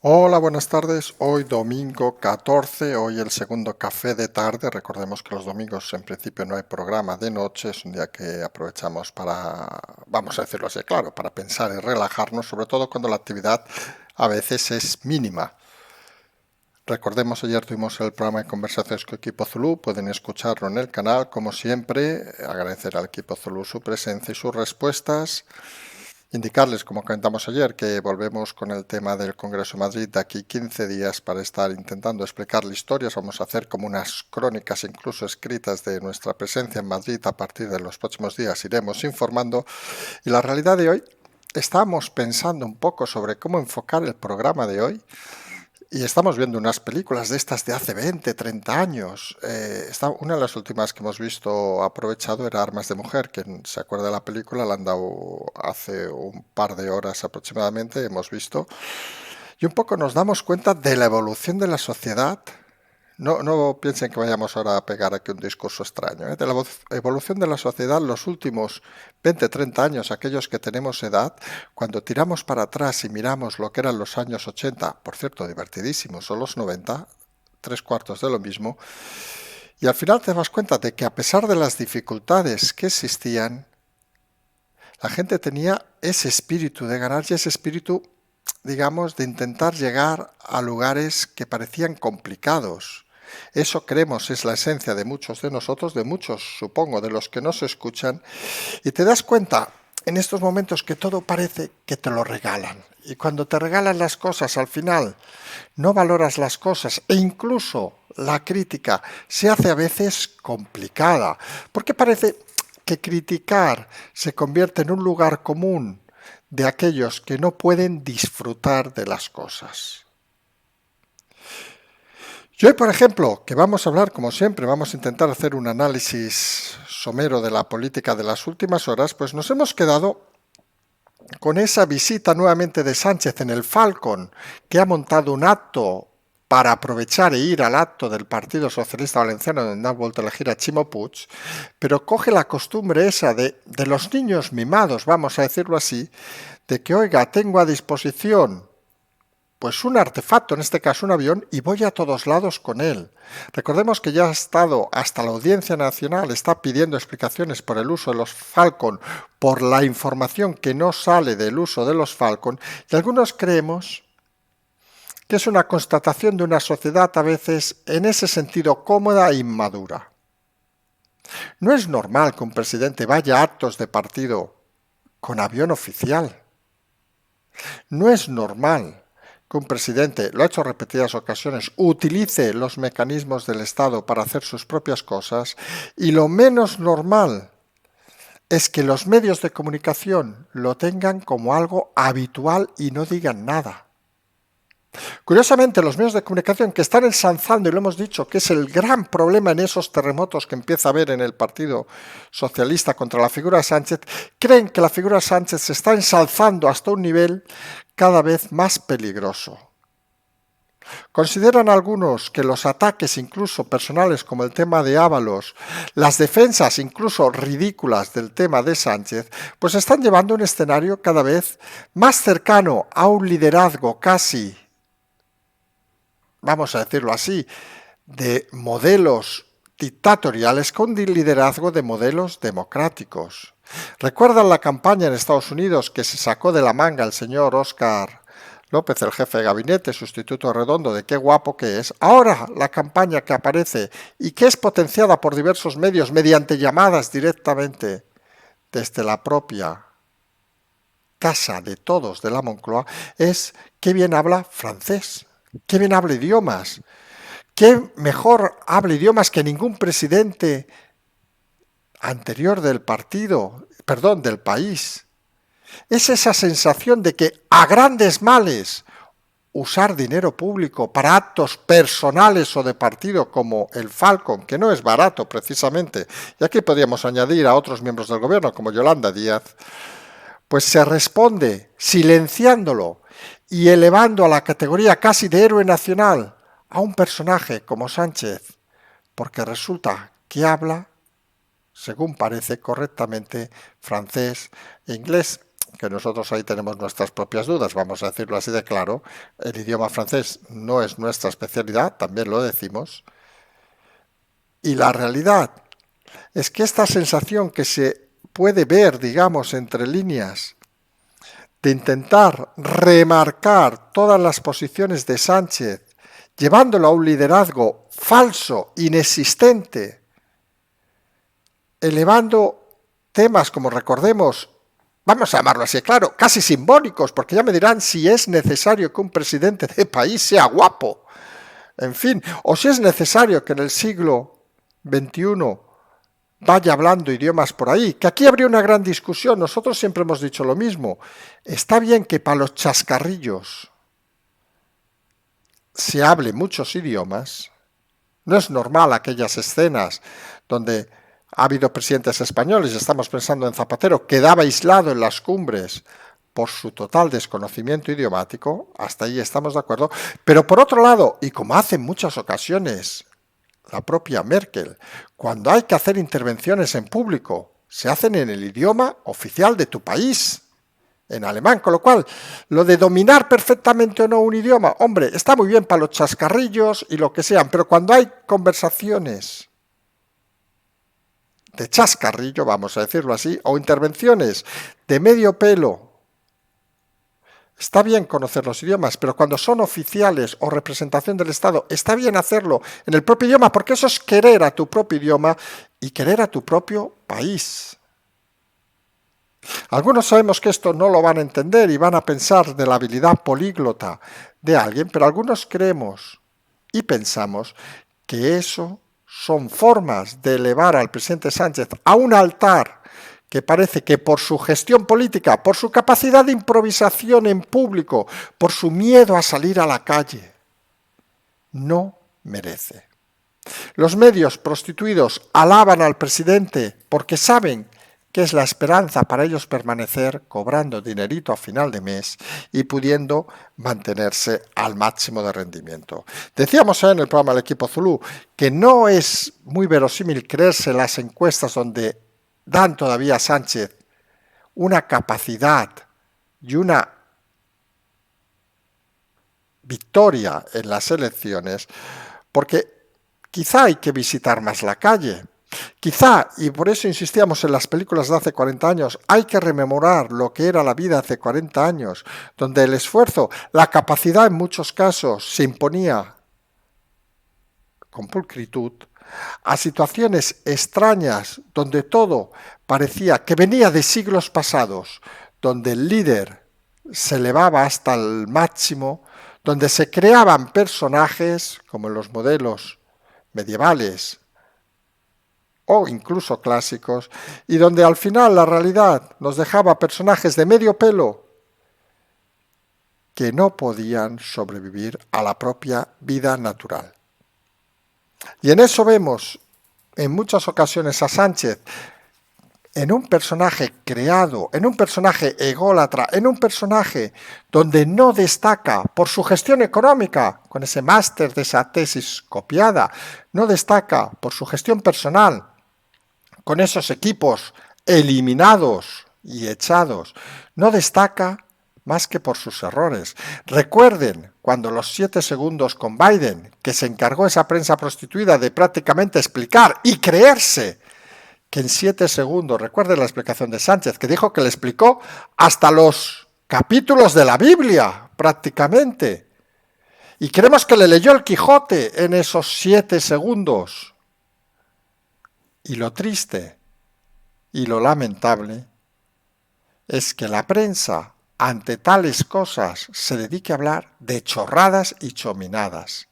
Hola, buenas tardes. Hoy domingo 14, hoy el segundo café de tarde. Recordemos que los domingos en principio no hay programa de noche, es un día que aprovechamos para, vamos a decirlo así, claro, para pensar y relajarnos, sobre todo cuando la actividad a veces es mínima. Recordemos, ayer tuvimos el programa de conversaciones con Equipo Zulu, pueden escucharlo en el canal, como siempre, agradecer al Equipo Zulu su presencia y sus respuestas. Indicarles, como comentamos ayer, que volvemos con el tema del Congreso de Madrid de aquí 15 días para estar intentando explicarle historias. Vamos a hacer como unas crónicas incluso escritas de nuestra presencia en Madrid. A partir de los próximos días iremos informando. Y la realidad de hoy, estábamos pensando un poco sobre cómo enfocar el programa de hoy. Y estamos viendo unas películas de estas de hace 20, 30 años. Una de las últimas que hemos visto aprovechado era Armas de Mujer. Quien se acuerda de la película la han dado hace un par de horas aproximadamente, hemos visto. Y un poco nos damos cuenta de la evolución de la sociedad. No piensen que vayamos ahora a pegar aquí un discurso extraño, ¿eh? De la evolución de la sociedad los últimos 20, 30 años, aquellos que tenemos edad, cuando tiramos para atrás y miramos lo que eran los años 80, por cierto, divertidísimos, o los 90, tres cuartos de lo mismo, y al final te das cuenta de que a pesar de las dificultades que existían, la gente tenía ese espíritu de ganar y ese espíritu, digamos, de intentar llegar a lugares que parecían complicados. Eso creemos es la esencia de muchos de nosotros, de muchos, supongo, de los que nos escuchan, y te das cuenta en estos momentos que todo parece que te lo regalan. Y cuando te regalan las cosas, al final no valoras las cosas e incluso la crítica se hace a veces complicada, porque parece que criticar se convierte en un lugar común de aquellos que no pueden disfrutar de las cosas. Y hoy, por ejemplo, que vamos a hablar, como siempre, vamos a intentar hacer un análisis somero de la política de las últimas horas, pues nos hemos quedado con esa visita nuevamente de Sánchez en el Falcon, que ha montado un acto para aprovechar e ir al acto del Partido Socialista Valenciano donde han vuelto a elegir a Chimo Puig, pero coge la costumbre esa de los niños mimados, vamos a decirlo así, de que, oiga, tengo a disposición pues un artefacto, en este caso un avión, y voy a todos lados con él. Recordemos que ya ha estado hasta la Audiencia Nacional, está pidiendo explicaciones por el uso de los Falcon, por la información que no sale del uso de los Falcon, y algunos creemos que es una constatación de una sociedad a veces en ese sentido cómoda e inmadura. No es normal que un presidente vaya a actos de partido con avión oficial. No es normal que un presidente, lo ha hecho en repetidas ocasiones, utilice los mecanismos del Estado para hacer sus propias cosas, y lo menos normal es que los medios de comunicación lo tengan como algo habitual y no digan nada. Curiosamente, los medios de comunicación que están ensalzando, y lo hemos dicho, que es el gran problema en esos terremotos que empieza a haber en el Partido Socialista contra la figura de Sánchez, creen que la figura de Sánchez se está ensalzando hasta un nivel cada vez más peligroso. Consideran algunos que los ataques incluso personales como el tema de Ábalos, las defensas incluso ridículas del tema de Sánchez, pues están llevando a un escenario cada vez más cercano a un liderazgo casi, vamos a decirlo así, de modelos dictatoriales con liderazgo de modelos democráticos. ¿Recuerdan la campaña en Estados Unidos que se sacó de la manga el señor Óscar López, el jefe de gabinete, sustituto Redondo, de qué guapo que es? Ahora la campaña que aparece y que es potenciada por diversos medios mediante llamadas directamente desde la propia casa de todos de la Moncloa es qué bien habla francés, qué bien habla idiomas, qué mejor habla idiomas que ningún presidente anterior del del país. Es esa sensación de que a grandes males usar dinero público para actos personales o de partido como el Falcon, que no es barato precisamente, y aquí podríamos añadir a otros miembros del gobierno como Yolanda Díaz, pues se responde silenciándolo y elevando a la categoría casi de héroe nacional a un personaje como Sánchez, porque resulta que habla, según parece correctamente, francés e inglés. que nosotros ahí tenemos nuestras propias dudas, vamos a decirlo así de claro. El idioma francés no es nuestra especialidad, también lo decimos. Y la realidad es que esta sensación que se puede ver, digamos, entre líneas, de intentar remarcar todas las posiciones de Sánchez, llevándolo a un liderazgo falso, inexistente, elevando temas como, recordemos, vamos a llamarlo así, claro, casi simbólicos, porque ya me dirán si es necesario que un presidente de país sea guapo, en fin, o si es necesario que en el siglo XXI vaya hablando idiomas por ahí, que aquí habría una gran discusión. Nosotros siempre hemos dicho lo mismo. Está bien que para los chascarrillos se hable muchos idiomas. No es normal aquellas escenas donde ha habido presidentes españoles, estamos pensando en Zapatero, quedaba aislado en las cumbres por su total desconocimiento idiomático, hasta ahí estamos de acuerdo, pero por otro lado, y como hace en muchas ocasiones la propia Merkel, cuando hay que hacer intervenciones en público, se hacen en el idioma oficial de tu país, en alemán, con lo cual, lo de dominar perfectamente o no un idioma, hombre, está muy bien para los chascarrillos y lo que sean, pero cuando hay conversaciones de chascarrillo, vamos a decirlo así, o intervenciones de medio pelo, está bien conocer los idiomas, pero cuando son oficiales o representación del Estado, está bien hacerlo en el propio idioma, porque eso es querer a tu propio idioma y querer a tu propio país. Algunos sabemos que esto no lo van a entender y van a pensar de la habilidad políglota de alguien, pero algunos creemos y pensamos que eso son formas de elevar al presidente Sánchez a un altar que parece que por su gestión política, por su capacidad de improvisación en público, por su miedo a salir a la calle, no merece. Los medios prostituidos alaban al presidente porque saben que es la esperanza para ellos permanecer cobrando dinerito a final de mes y pudiendo mantenerse al máximo de rendimiento. Decíamos en el programa del equipo Zulú que no es muy verosímil creerse las encuestas donde dan todavía a Sánchez una capacidad y una victoria en las elecciones, porque quizá hay que visitar más la calle. Quizá, y por eso insistíamos en las películas de hace 40 años, hay que rememorar lo que era la vida hace 40 años, donde el esfuerzo, la capacidad en muchos casos se imponía con pulcritud, a situaciones extrañas donde todo parecía que venía de siglos pasados, donde el líder se elevaba hasta el máximo, donde se creaban personajes como en los modelos medievales o incluso clásicos, y donde al final la realidad nos dejaba personajes de medio pelo que no podían sobrevivir a la propia vida natural. Y en eso vemos en muchas ocasiones a Sánchez en un personaje creado, en un personaje ególatra, en un personaje donde no destaca por su gestión económica, con ese máster de esa tesis copiada, no destaca por su gestión personal, con esos equipos eliminados y echados, no destaca más que por sus errores. Recuerden cuando los 7 segundos con Biden, que se encargó esa prensa prostituida de prácticamente explicar y creerse que en 7 segundos, recuerden la explicación de Sánchez, que dijo que le explicó hasta los capítulos de la Biblia, prácticamente. Y creemos que le leyó el Quijote en esos 7 segundos. Y lo triste y lo lamentable es que la prensa, ante tales cosas, se dedique a hablar de chorradas y chominadas.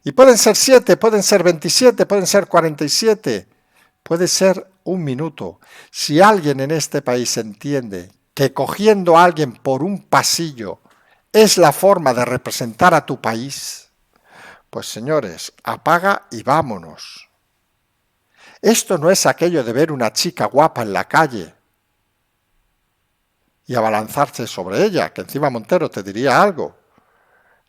Y pueden ser 7, pueden ser 27, pueden ser 47, puede ser 1 minuto. Si alguien en este país entiende que cogiendo a alguien por un pasillo es la forma de representar a tu país, pues señores, apaga y vámonos. Esto no es aquello de ver una chica guapa en la calle y abalanzarse sobre ella, que encima Montero te diría algo.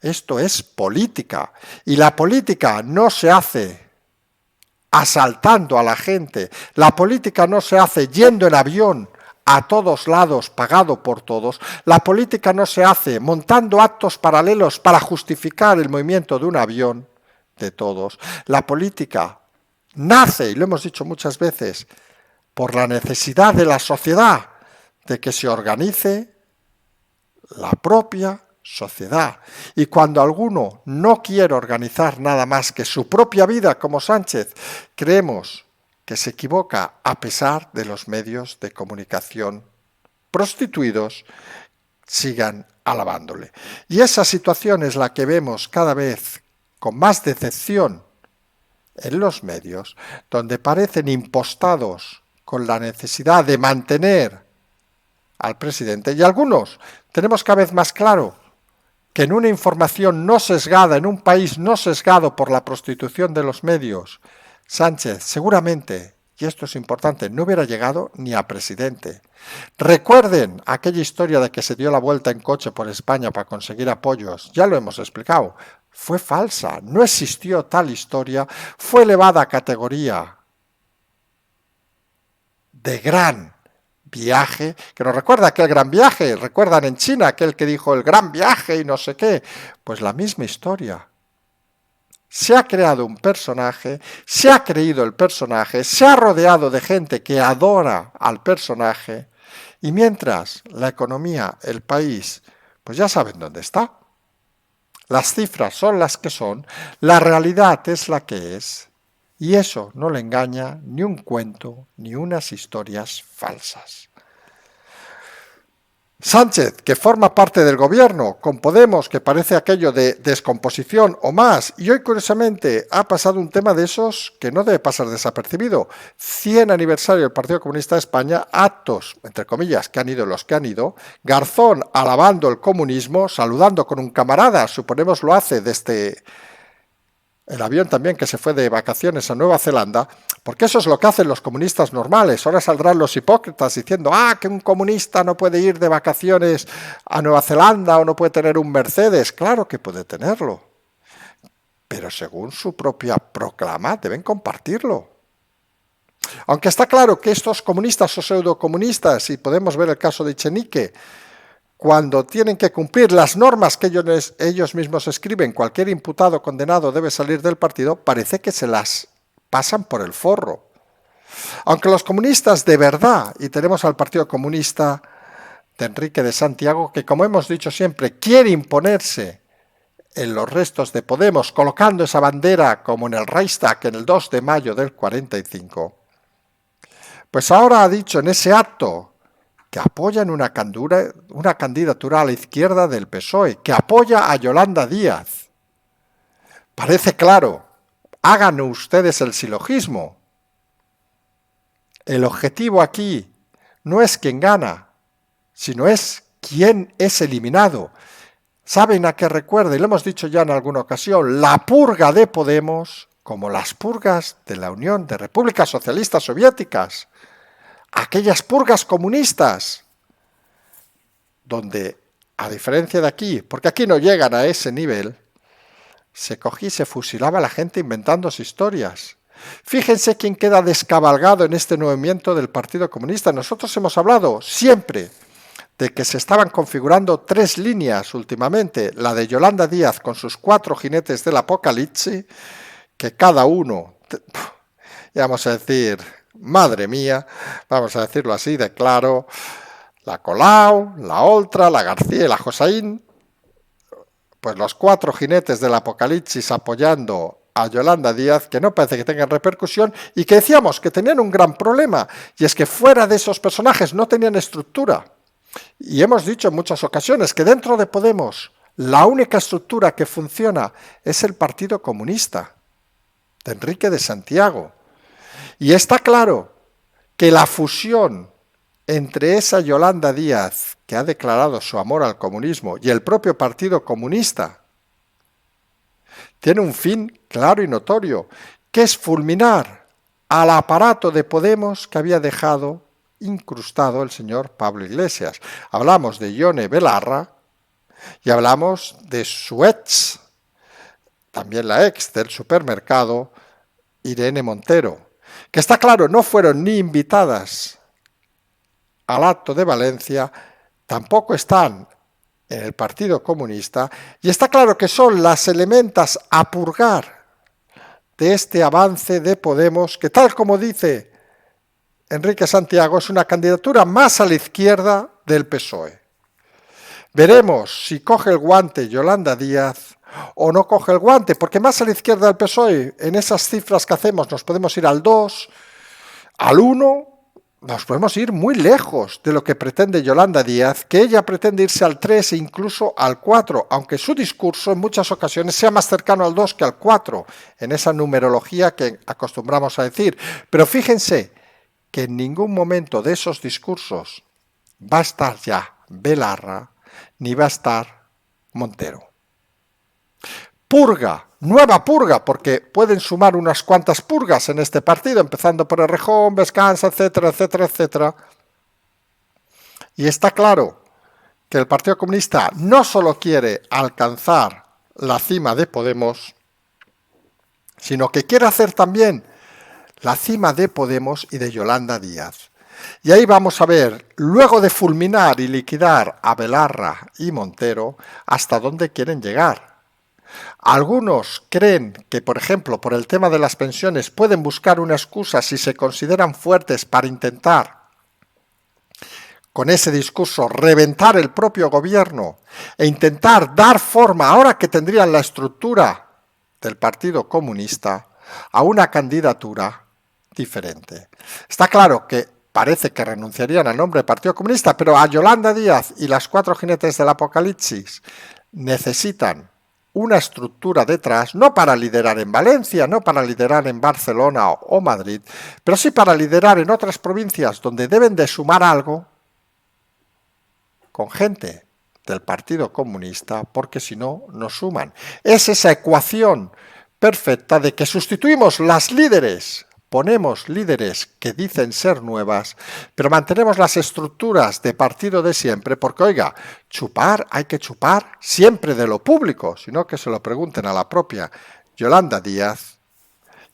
Esto es política, y la política no se hace asaltando a la gente, la política no se hace yendo en avión a todos lados, pagado por todos. La política no se hace montando actos paralelos para justificar el movimiento de un avión de todos. La política nace, y lo hemos dicho muchas veces, por la necesidad de la sociedad de que se organice la propia sociedad. Y cuando alguno no quiere organizar nada más que su propia vida, como Sánchez, creemos que se equivoca a pesar de los medios de comunicación prostituidos sigan alabándole. Y esa situación es la que vemos cada vez con más decepción en los medios, donde parecen impostados con la necesidad de mantener al presidente. Y algunos tenemos cada vez más claro que en una información no sesgada, en un país no sesgado por la prostitución de los medios, Sánchez seguramente, y esto es importante, no hubiera llegado ni a presidente. Recuerden aquella historia de que se dio la vuelta en coche por España para conseguir apoyos, ya lo hemos explicado, fue falsa, no existió tal historia, fue elevada a categoría de gran viaje, que nos recuerda aquel gran viaje, recuerdan en China aquel que dijo el gran viaje y no sé qué, pues la misma historia. Se ha creado un personaje, se ha creído el personaje, se ha rodeado de gente que adora al personaje y mientras la economía, el país, pues ya saben dónde está. Las cifras son las que son, la realidad es la que es y eso no le engaña ni un cuento ni unas historias falsas. Sánchez, que forma parte del gobierno, con Podemos, que parece aquello de descomposición o más, y hoy curiosamente ha pasado un tema de esos que no debe pasar desapercibido. 100 aniversario del Partido Comunista de España, actos, entre comillas, que han ido los que han ido, Garzón alabando el comunismo, saludando con un camarada, suponemos lo hace desde el avión también que se fue de vacaciones a Nueva Zelanda, porque eso es lo que hacen los comunistas normales. Ahora saldrán los hipócritas diciendo, que un comunista no puede ir de vacaciones a Nueva Zelanda o no puede tener un Mercedes. Claro que puede tenerlo, pero según su propia proclama deben compartirlo. Aunque está claro que estos comunistas o pseudocomunistas, y podemos ver el caso de Echenique, cuando tienen que cumplir las normas que ellos mismos escriben, cualquier imputado condenado debe salir del partido, parece que se las pasan por el forro. Aunque los comunistas de verdad, y tenemos al Partido Comunista de Enrique de Santiago, que como hemos dicho siempre, quiere imponerse en los restos de Podemos, colocando esa bandera como en el Reichstag en el 2 de mayo del 45, pues ahora ha dicho en ese acto que apoyan una candidatura a la izquierda del PSOE, que apoya a Yolanda Díaz. Parece claro, hagan ustedes el silogismo. El objetivo aquí no es quién gana, sino es quién es eliminado. ¿Saben a qué recuerda? Y lo hemos dicho ya en alguna ocasión, la purga de Podemos, como las purgas de la Unión de Repúblicas Socialistas Soviéticas, aquellas purgas comunistas, donde, a diferencia de aquí, porque aquí no llegan a ese nivel, se cogía y se fusilaba a la gente inventándose historias. Fíjense quién queda descabalgado en este movimiento del Partido Comunista. Nosotros hemos hablado siempre de que se estaban configurando 3 líneas últimamente, la de Yolanda Díaz con sus 4 jinetes del apocalipsis, que cada uno, vamos a decir, madre mía, vamos a decirlo así de claro, la Colau, la Oltra, la García y la Josaín, pues los 4 jinetes del apocalipsis apoyando a Yolanda Díaz, que no parece que tengan repercusión y que decíamos que tenían un gran problema, y es que fuera de esos personajes no tenían estructura. Y hemos dicho en muchas ocasiones que dentro de Podemos la única estructura que funciona es el Partido Comunista de Enrique de Santiago. Y está claro que la fusión entre esa Yolanda Díaz, que ha declarado su amor al comunismo, y el propio Partido Comunista, tiene un fin claro y notorio, que es fulminar al aparato de Podemos que había dejado incrustado el señor Pablo Iglesias. Hablamos de Ione Belarra y hablamos de su ex, también la ex del supermercado, Irene Montero, que está claro, no fueron ni invitadas al Acto de Valencia, tampoco están en el Partido Comunista, y está claro que son las elementas a purgar de este avance de Podemos, que tal como dice Enrique Santiago, es una candidatura más a la izquierda del PSOE. Veremos si coge el guante Yolanda Díaz o no coge el guante, porque más a la izquierda del PSOE, en esas cifras que hacemos, nos podemos ir al 2, al 1, nos podemos ir muy lejos de lo que pretende Yolanda Díaz, que ella pretende irse al 3 e incluso al 4, aunque su discurso en muchas ocasiones sea más cercano al 2 que al 4, en esa numerología que acostumbramos a decir. Pero fíjense que en ningún momento de esos discursos va a estar ya Belarra, ni va a estar Montero. Purga, nueva purga, porque pueden sumar unas cuantas purgas en este partido, empezando por Errejón, Vescanza, etcétera, etcétera, etcétera. Y está claro que el Partido Comunista no solo quiere alcanzar la cima de Podemos, sino que quiere hacer también la cima de Podemos y de Yolanda Díaz. Y ahí vamos a ver, luego de fulminar y liquidar a Belarra y Montero, hasta dónde quieren llegar. Algunos creen que, por ejemplo, por el tema de las pensiones pueden buscar una excusa si se consideran fuertes para intentar, con ese discurso, reventar el propio gobierno e intentar dar forma, ahora que tendrían la estructura del Partido Comunista, a una candidatura diferente. Está claro que parece que renunciarían al nombre del Partido Comunista, pero a Yolanda Díaz y las 4 jinetes del apocalipsis necesitan una estructura detrás, no para liderar en Valencia, no para liderar en Barcelona o Madrid, pero sí para liderar en otras provincias donde deben de sumar algo con gente del Partido Comunista, porque si no, no suman. Es esa ecuación perfecta de que sustituimos las líderes, ponemos líderes que dicen ser nuevas, pero mantenemos las estructuras de partido de siempre, porque oiga, chupar hay que chupar siempre de lo público, sino que se lo pregunten a la propia Yolanda Díaz,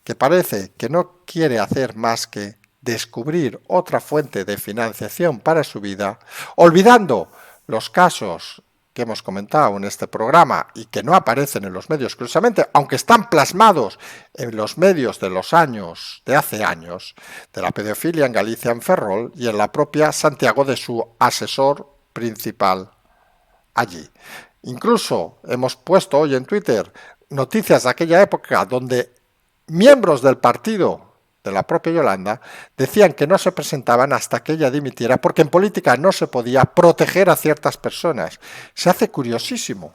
que parece que no quiere hacer más que descubrir otra fuente de financiación para su vida, olvidando los casos que hemos comentado en este programa y que no aparecen en los medios curiosamente, aunque están plasmados en los medios de los años, de hace años, de la pedofilia en Galicia en Ferrol y en la propia Santiago de su asesor principal allí. Incluso hemos puesto hoy en Twitter noticias de aquella época donde miembros del partido de la propia Yolanda decían que no se presentaban hasta que ella dimitiera, porque en política no se podía proteger a ciertas personas. Se hace curiosísimo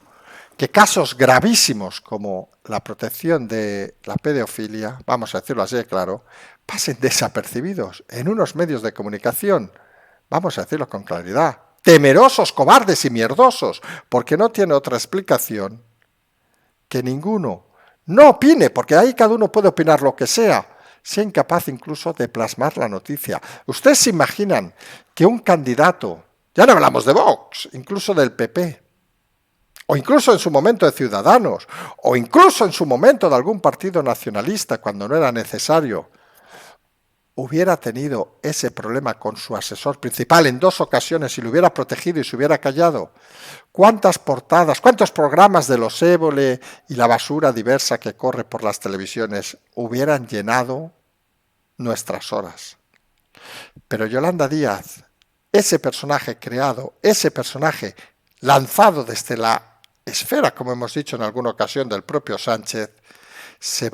que casos gravísimos como la protección de la pedofilia, vamos a decirlo así de claro, pasen desapercibidos en unos medios de comunicación, vamos a decirlo con claridad, temerosos, cobardes y mierdosos, porque no tiene otra explicación que ninguno no opine, porque ahí cada uno puede opinar lo que sea incapaz incluso de plasmar la noticia. ¿Ustedes se imaginan que un candidato, ya no hablamos de Vox, incluso del PP, o incluso en su momento de Ciudadanos, o incluso en su momento de algún partido nacionalista cuando no era necesario, hubiera tenido ese problema con su asesor principal en 2 ocasiones y lo hubiera protegido y se hubiera callado? ¿Cuántas portadas, cuántos programas de los Évole y la basura diversa que corre por las televisiones hubieran llenado nuestras horas? Pero Yolanda Díaz, ese personaje creado, ese personaje lanzado desde la esfera, como hemos dicho en alguna ocasión, del propio Sánchez, se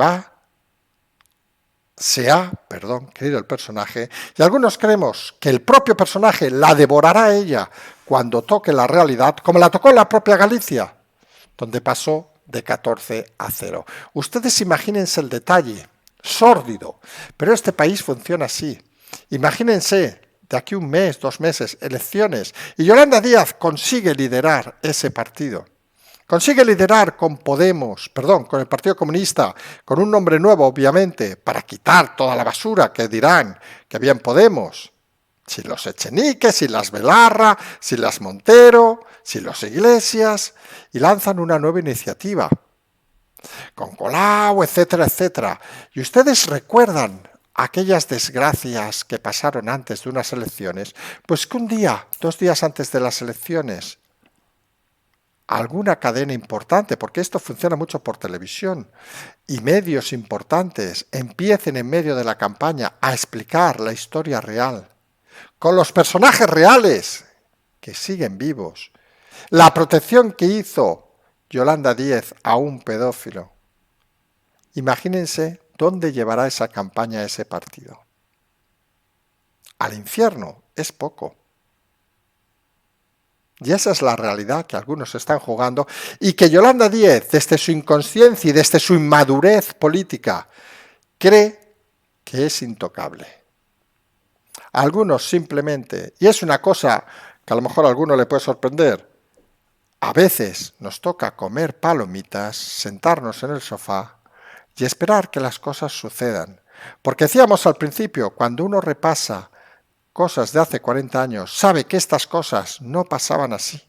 ha creído el personaje, y algunos creemos que el propio personaje la devorará a ella cuando toque la realidad, como la tocó en la propia Galicia, donde pasó de 14-0. Ustedes imagínense el detalle, sórdido, pero este país funciona así. Imagínense, de aquí 1 mes, 2 meses, elecciones, y Yolanda Díaz consigue liderar ese partido. Consigue liderar con con el Partido Comunista, con un nombre nuevo, obviamente, para quitar toda la basura que dirán que había en Podemos. Sin los Echenique, sin las Belarra, sin las Montero, sin los Iglesias, y lanzan una nueva iniciativa, con Colau, etcétera, etcétera. Y ustedes recuerdan aquellas desgracias que pasaron antes de unas elecciones, pues que un día, 2 días antes de las elecciones, alguna cadena importante, porque esto funciona mucho por televisión, y medios importantes empiecen en medio de la campaña a explicar la historia real, con los personajes reales que siguen vivos, la protección que hizo Yolanda Díez a un pedófilo. Imagínense dónde llevará esa campaña ese partido. Al infierno, es poco. Y esa es la realidad que algunos están jugando y que Yolanda Díez, desde su inconsciencia y desde su inmadurez política, cree que es intocable. Algunos simplemente, y es una cosa que a lo mejor a alguno le puede sorprender, a veces nos toca comer palomitas, sentarnos en el sofá y esperar que las cosas sucedan. Porque decíamos al principio, cuando uno repasa cosas de hace 40 años, sabe que estas cosas no pasaban así.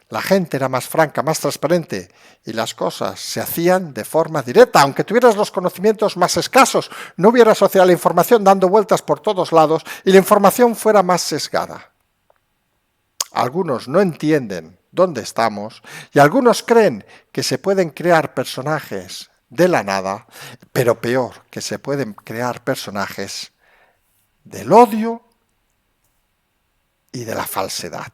La gente era más franca, más transparente y las cosas se hacían de forma directa. Aunque tuvieras los conocimientos más escasos, no hubiera sociedad la información dando vueltas por todos lados y la información fuera más sesgada. Algunos no entienden dónde estamos y algunos creen que se pueden crear personajes de la nada, pero peor, que se pueden crear personajes del odio y de la falsedad.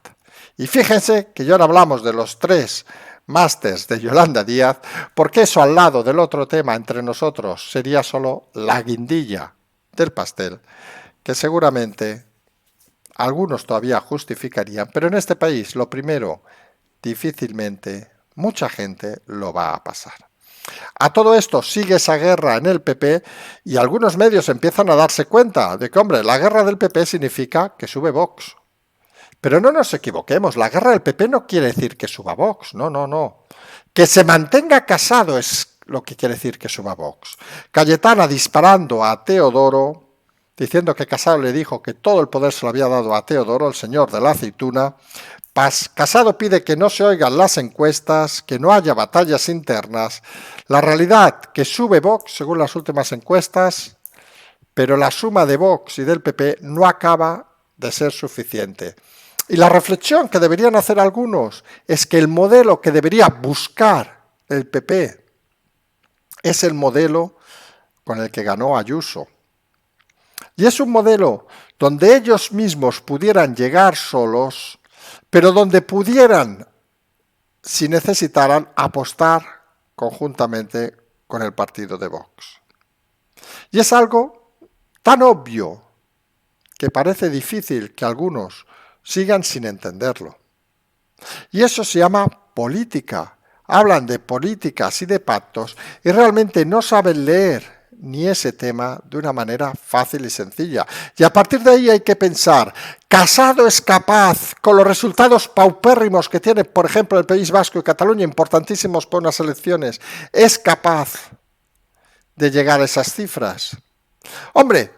Y fíjense que ya ahora hablamos de los 3 másters de Yolanda Díaz, porque eso al lado del otro tema entre nosotros sería solo la guindilla del pastel, que seguramente algunos todavía justificarían, pero en este país lo primero, difícilmente mucha gente lo va a pasar. A todo esto sigue esa guerra en el PP y algunos medios empiezan a darse cuenta de que, hombre, la guerra del PP significa que sube Vox. Pero no nos equivoquemos, la guerra del PP no quiere decir que suba Vox, no. Que se mantenga Casado es lo que quiere decir que suba Vox. Cayetana disparando a Teodoro, diciendo que Casado le dijo que todo el poder se lo había dado a Teodoro, el señor de la aceituna. Casado pide que no se oigan las encuestas, que no haya batallas internas. La realidad, que sube Vox según las últimas encuestas, pero la suma de Vox y del PP no acaba de ser suficiente. Y la reflexión que deberían hacer algunos es que el modelo que debería buscar el PP es el modelo con el que ganó Ayuso. Y es un modelo donde ellos mismos pudieran llegar solos, pero donde pudieran, si necesitaran, apostar conjuntamente con el partido de Vox. Y es algo tan obvio que parece difícil que algunos sigan sin entenderlo. Y eso se llama política. Hablan de políticas y de pactos y realmente no saben leer ni ese tema de una manera fácil y sencilla. Y a partir de ahí hay que pensar, Casado es capaz, con los resultados paupérrimos que tiene, por ejemplo, el País Vasco y Cataluña, importantísimos para unas elecciones, es capaz de llegar a esas cifras. Hombre,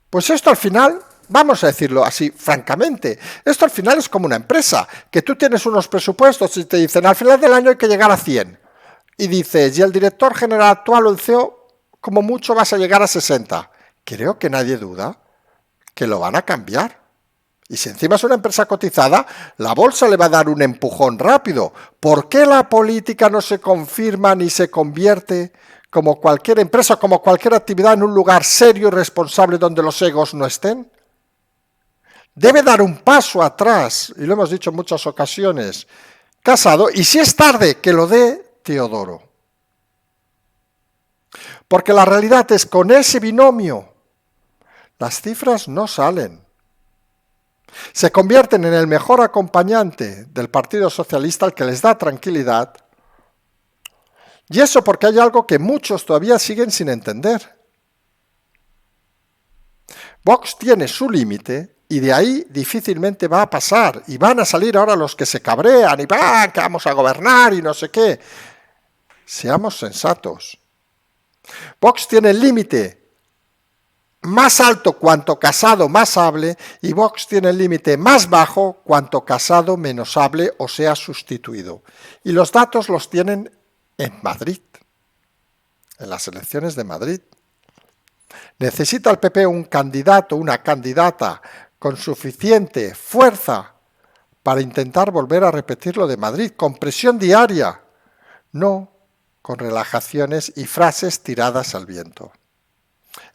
pues esto al final, vamos a decirlo así francamente, esto al final es como una empresa, que tú tienes unos presupuestos y te dicen al final del año hay que llegar a 100. Y dices, y el director general actual o el CEO, como mucho vas a llegar a 60. Creo que nadie duda que lo van a cambiar. Y si encima es una empresa cotizada, la bolsa le va a dar un empujón rápido. ¿Por qué la política no se confirma ni se convierte como cualquier empresa, como cualquier actividad, en un lugar serio y responsable donde los egos no estén? Debe dar un paso atrás, y lo hemos dicho en muchas ocasiones, Casado, y si es tarde, que lo dé Teodoro. Porque la realidad es, con ese binomio, las cifras no salen. Se convierten en el mejor acompañante del Partido Socialista, el que les da tranquilidad. Y eso porque hay algo que muchos todavía siguen sin entender. Vox tiene su límite y de ahí difícilmente va a pasar. Y van a salir ahora los que se cabrean y que vamos a gobernar y no sé qué. Seamos sensatos. Vox tiene el límite más alto cuanto Casado más hable y Vox tiene el límite más bajo cuanto Casado menos hable o sea sustituido. Y los datos los tienen en Madrid, en las elecciones de Madrid. ¿Necesita el PP un candidato, una candidata con suficiente fuerza para intentar volver a repetir lo de Madrid, con presión diaria? No con relajaciones y frases tiradas al viento.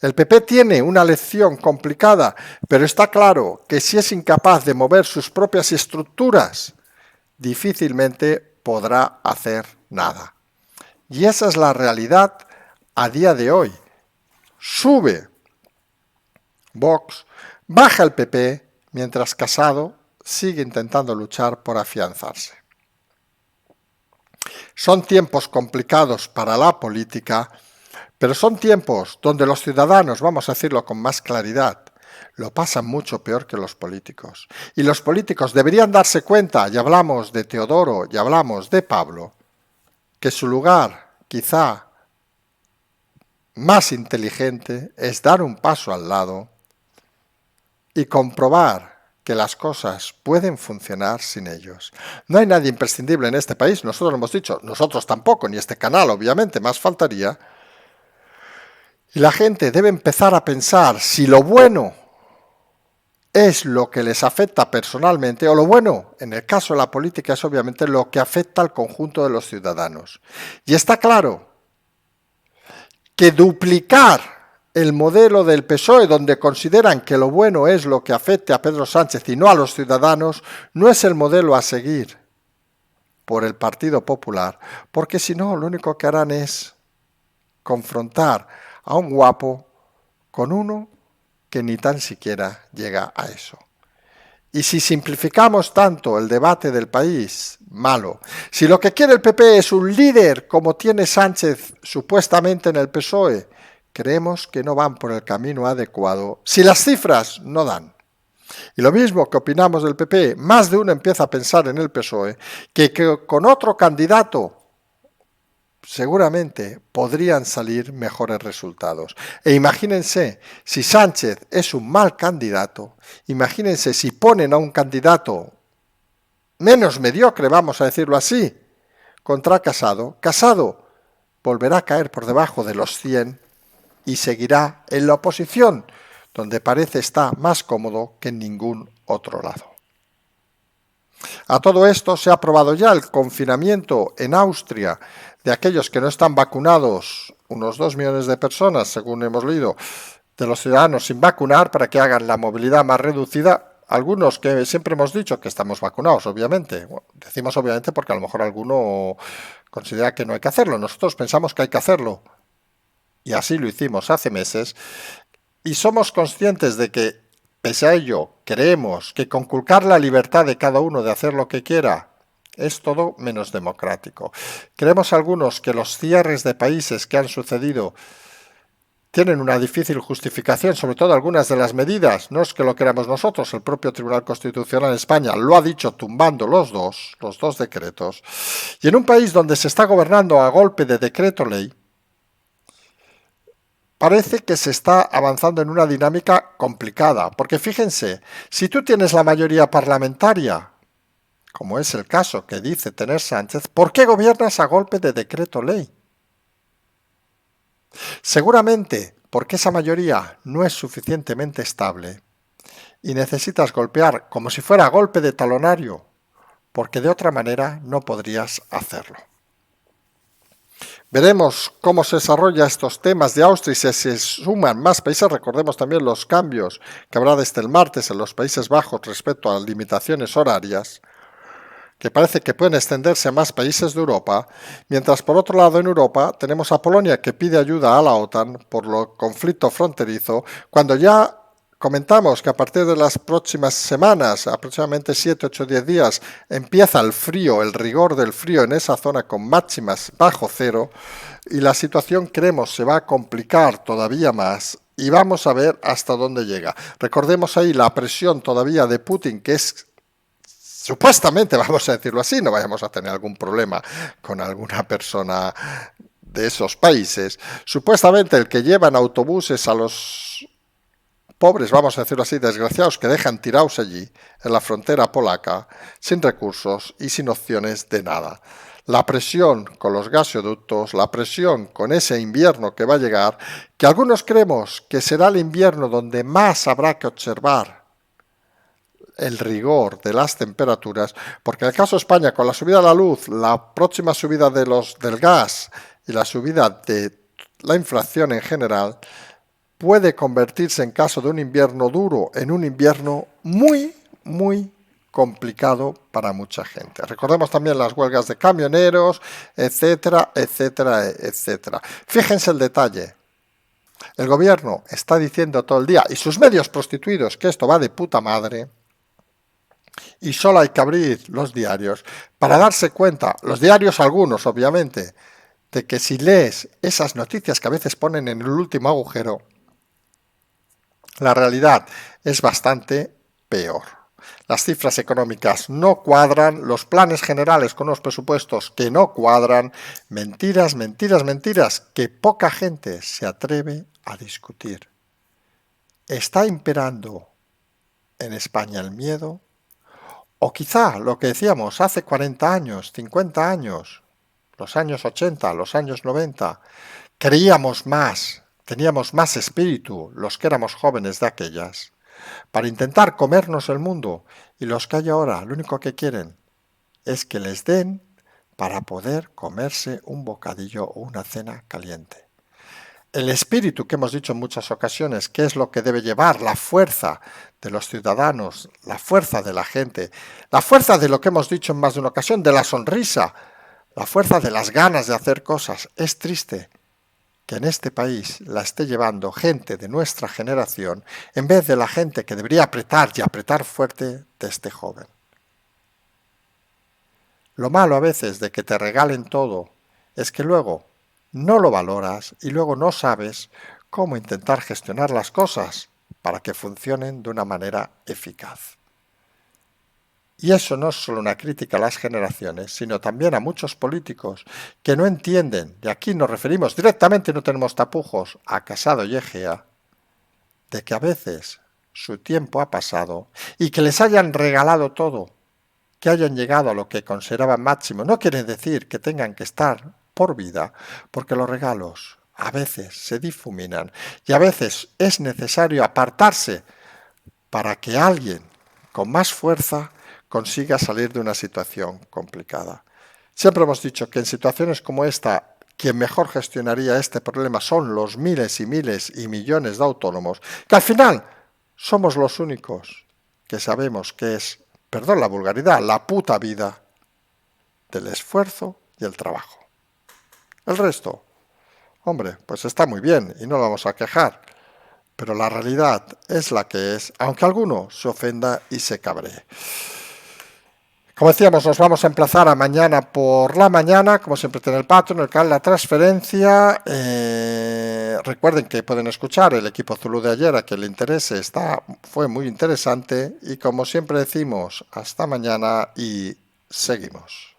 El PP tiene una lección complicada, pero está claro que si es incapaz de mover sus propias estructuras, difícilmente podrá hacer nada. Y esa es la realidad a día de hoy. Sube Vox, baja el PP, mientras Casado sigue intentando luchar por afianzarse. Son tiempos complicados para la política, pero son tiempos donde los ciudadanos, vamos a decirlo con más claridad, lo pasan mucho peor que los políticos. Y los políticos deberían darse cuenta, y hablamos de Teodoro y hablamos de Pablo, que su lugar quizá más inteligente es dar un paso al lado y comprobar que las cosas pueden funcionar sin ellos. No hay nadie imprescindible en este país, nosotros lo hemos dicho, nosotros tampoco, ni este canal, obviamente, más faltaría. Y la gente debe empezar a pensar si lo bueno es lo que les afecta personalmente, o lo bueno, en el caso de la política, es obviamente lo que afecta al conjunto de los ciudadanos. Y está claro que duplicar el modelo del PSOE, donde consideran que lo bueno es lo que afecte a Pedro Sánchez y no a los ciudadanos, no es el modelo a seguir por el Partido Popular, porque si no, lo único que harán es confrontar a un guapo con uno que ni tan siquiera llega a eso. Y si simplificamos tanto el debate del país, malo. Si lo que quiere el PP es un líder como tiene Sánchez supuestamente en el PSOE, creemos que no van por el camino adecuado si las cifras no dan. Y lo mismo que opinamos del PP, más de uno empieza a pensar en el PSOE, que con otro candidato seguramente podrían salir mejores resultados. E imagínense, si Sánchez es un mal candidato, imagínense si ponen a un candidato menos mediocre, vamos a decirlo así, contra Casado. Casado volverá a caer por debajo de los 100 y seguirá en la oposición, donde parece estar más cómodo que en ningún otro lado. A todo esto se ha aprobado ya el confinamiento en Austria de aquellos que no están vacunados, unos 2 millones de personas, según hemos leído, de los ciudadanos sin vacunar para que hagan la movilidad más reducida. Algunos que siempre hemos dicho que estamos vacunados, obviamente. Bueno, decimos obviamente porque a lo mejor alguno considera que no hay que hacerlo. Nosotros pensamos que hay que hacerlo. Y así lo hicimos hace meses. Y somos conscientes de que, pese a ello, creemos que conculcar la libertad de cada uno de hacer lo que quiera es todo menos democrático. Creemos algunos que los cierres de países que han sucedido tienen una difícil justificación, sobre todo algunas de las medidas. No es que lo queramos nosotros, el propio Tribunal Constitucional en España lo ha dicho tumbando los dos decretos. Y en un país donde se está gobernando a golpe de decreto ley, parece que se está avanzando en una dinámica complicada, porque fíjense, si tú tienes la mayoría parlamentaria, como es el caso que dice tener Sánchez, ¿por qué gobiernas a golpe de decreto ley? Seguramente porque esa mayoría no es suficientemente estable y necesitas golpear como si fuera golpe de talonario, porque de otra manera no podrías hacerlo. Veremos cómo se desarrollan estos temas de Austria y si se suman más países. Recordemos también los cambios que habrá desde el martes en los Países Bajos respecto a las limitaciones horarias, que parece que pueden extenderse a más países de Europa, mientras por otro lado en Europa tenemos a Polonia que pide ayuda a la OTAN por el conflicto fronterizo, cuando ya comentamos que a partir de las próximas semanas, aproximadamente 7, 8, 10 días, empieza el frío, el rigor del frío en esa zona con máximas bajo cero, y la situación creemos se va a complicar todavía más y vamos a ver hasta dónde llega. Recordemos ahí la presión todavía de Putin, que es supuestamente, vamos a decirlo así, no vayamos a tener algún problema con alguna persona de esos países, supuestamente el que lleva en autobuses a los pobres, vamos a decirlo así, desgraciados que dejan tirados allí, en la frontera polaca, sin recursos y sin opciones de nada. la presión con los gasoductos, la presión con ese invierno que va a llegar, que algunos creemos que será el invierno donde más habrá que observar el rigor de las temperaturas, porque en el caso de España, con la subida de la luz, la próxima subida del gas y la subida de la inflación en general, puede convertirse, en caso de un invierno duro, en un invierno muy complicado para mucha gente. Recordemos también las huelgas de camioneros, etcétera, etcétera, etcétera. Fíjense el detalle. El gobierno está diciendo todo el día, y sus medios prostituidos, que esto va de puta madre, y solo hay que abrir los diarios para darse cuenta, los diarios algunos obviamente, de que si lees esas noticias que a veces ponen en el último agujero, la realidad es bastante peor. Las cifras económicas no cuadran, los planes generales con los presupuestos que no cuadran, mentiras, mentiras, mentiras, que poca gente se atreve a discutir. ¿Está imperando en España el miedo? O quizá lo que decíamos hace 40 años, 50 años, los años 80, los años 90, creíamos más, teníamos más espíritu los que éramos jóvenes de aquellas, para intentar comernos el mundo, y los que hay ahora lo único que quieren es que les den para poder comerse un bocadillo o una cena caliente. El espíritu que hemos dicho en muchas ocasiones, que es lo que debe llevar la fuerza de los ciudadanos, la fuerza de la gente, la fuerza de lo que hemos dicho en más de una ocasión, de la sonrisa, la fuerza de las ganas de hacer cosas. Es triste que en este país la esté llevando gente de nuestra generación en vez de la gente que debería apretar y apretar fuerte de este joven. Lo malo a veces de que te regalen todo es que luego no lo valoras y luego no sabes cómo intentar gestionar las cosas para que funcionen de una manera eficaz. Y eso no es solo una crítica a las generaciones, sino también a muchos políticos que no entienden, y aquí nos referimos directamente, no tenemos tapujos, a Casado y Egea, de que a veces su tiempo ha pasado y que les hayan regalado todo, que hayan llegado a lo que consideraban máximo, no quiere decir que tengan que estar por vida, porque los regalos a veces se difuminan y a veces es necesario apartarse para que alguien con más fuerza consiga salir de una situación complicada. Siempre hemos dicho que en situaciones como esta, quien mejor gestionaría este problema son los miles y miles y millones de autónomos, que al final somos los únicos que sabemos que es, perdón la vulgaridad, la puta vida del esfuerzo y el trabajo. El resto, hombre, pues está muy bien y no lo vamos a quejar, pero la realidad es la que es, aunque alguno se ofenda y se cabree. Como decíamos, nos vamos a emplazar a mañana por la mañana, como siempre tiene el Patreon, el canal La Transferencia. Recuerden que pueden escuchar el equipo Zulu de ayer, a quien le interese, fue muy interesante. Y como siempre decimos, hasta mañana y seguimos.